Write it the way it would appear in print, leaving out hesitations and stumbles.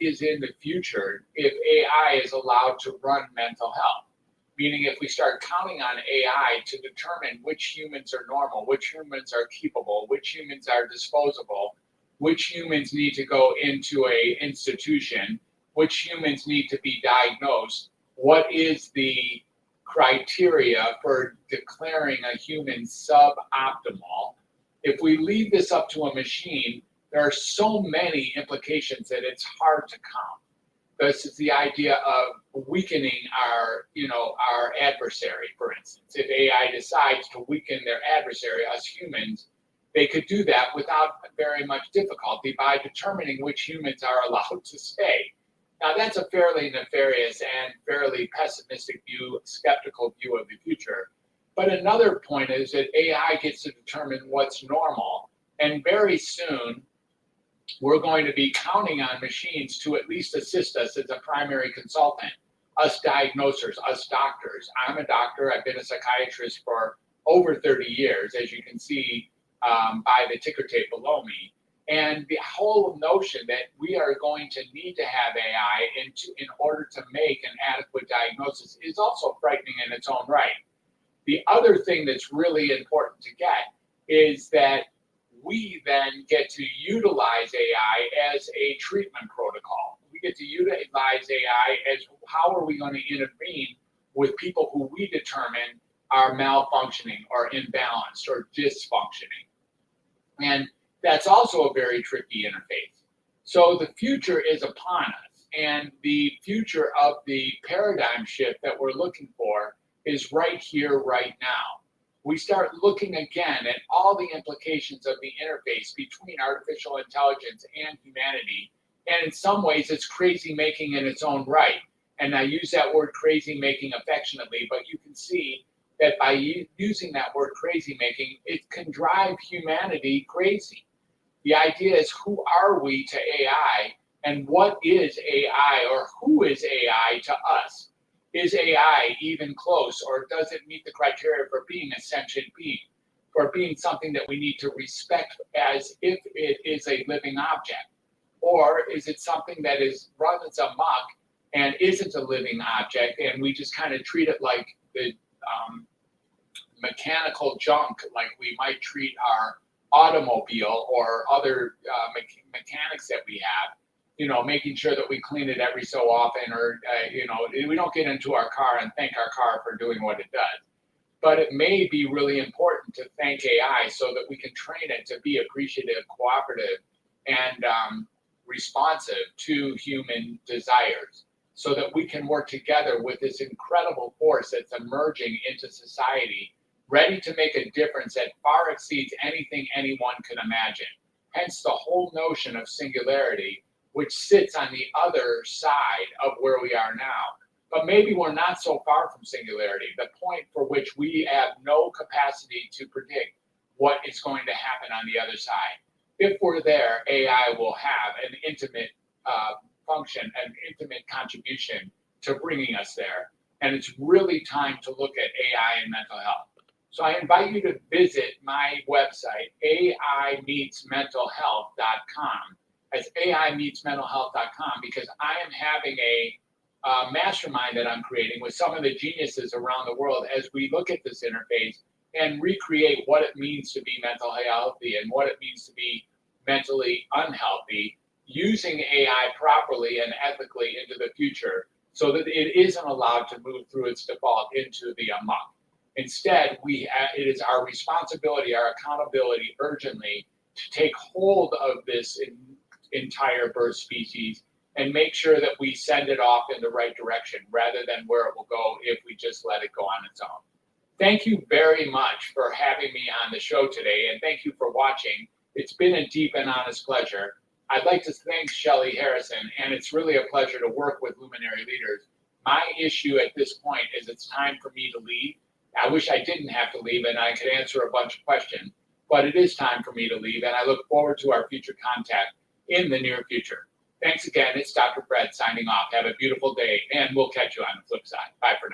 is in the future if AI is allowed to run mental health. Meaning if we start counting on AI to determine which humans are normal, which humans are keepable, which humans are disposable, which humans need to go into a institution, which humans need to be diagnosed, what is the criteria for declaring a human suboptimal. If we leave this up to a machine, there are so many implications that it's hard to count. This is the idea of weakening our adversary, for instance. If AI decides to weaken their adversary, us humans, they could do that without very much difficulty by determining which humans are allowed to stay. Now, that's a fairly nefarious and fairly pessimistic view, skeptical view of the future. But another point is that AI gets to determine what's normal. And very soon, we're going to be counting on machines to at least assist us as a primary consultant, us diagnosers, us doctors. I'm a doctor. I've been a psychiatrist for over 30 years, as you can see by the ticker tape below me. And the whole notion that we are going to need to have AI in order to make an adequate diagnosis is also frightening in its own right. The other thing that's really important to get is that we then get to utilize AI as a treatment protocol. We get to utilize AI as how are we going to intervene with people who we determine are malfunctioning or imbalanced or dysfunctioning. And that's also a very tricky interface. So the future is upon us, and the future of the paradigm shift that we're looking for is right here, right now. We start looking again at all the implications of the interface between artificial intelligence and humanity. And in some ways, it's crazy making in its own right. And I use that word crazy making affectionately, but you can see that by using that word crazy making, it can drive humanity crazy. The idea is, who are we to AI, and what is AI, or who is AI to us? Is AI even close, or does it meet the criteria for being a sentient being, for being something that we need to respect as if it is a living object? Or is it something that runs amok and isn't a living object, and we just kind of treat it like the mechanical junk, like we might treat our automobile or other mechanics that we have, making sure that we clean it every so often, or, we don't get into our car and thank our car for doing what it does. But it may be really important to thank AI so that we can train it to be appreciative, cooperative, and responsive to human desires, so that we can work together with this incredible force that's emerging into society, ready to make a difference that far exceeds anything anyone can imagine. Hence the whole notion of singularity, which sits on the other side of where we are now. But maybe we're not so far from singularity, the point for which we have no capacity to predict what is going to happen on the other side. If we're there, AI will have an intimate function, an intimate contribution to bringing us there. And it's really time to look at AI and mental health. So I invite you to visit my website, aimeetsmentalhealth.com. That's aimeetsmentalhealth.com, because I am having a mastermind that I'm creating with some of the geniuses around the world as we look at this interface and recreate what it means to be mentally healthy and what it means to be mentally unhealthy, using AI properly and ethically into the future, so that it isn't allowed to move through its default into the amok. Instead, it is our responsibility, our accountability urgently to take hold of this entire bird species and make sure that we send it off in the right direction rather than where it will go if we just let it go on its own. Thank you very much for having me on the show today, and thank you for watching. It's been a deep and honest pleasure. I'd like to thank Shelley Harrison, and it's really a pleasure to work with Luminary leaders. My issue at this point is it's time for me to leave. I wish I didn't have to leave and I could answer a bunch of questions, but it is time for me to leave, and I look forward to our future contact in the near future. Thanks again. It's Dr. Fred signing off. Have a beautiful day, and we'll catch you on the flip side. Bye for now.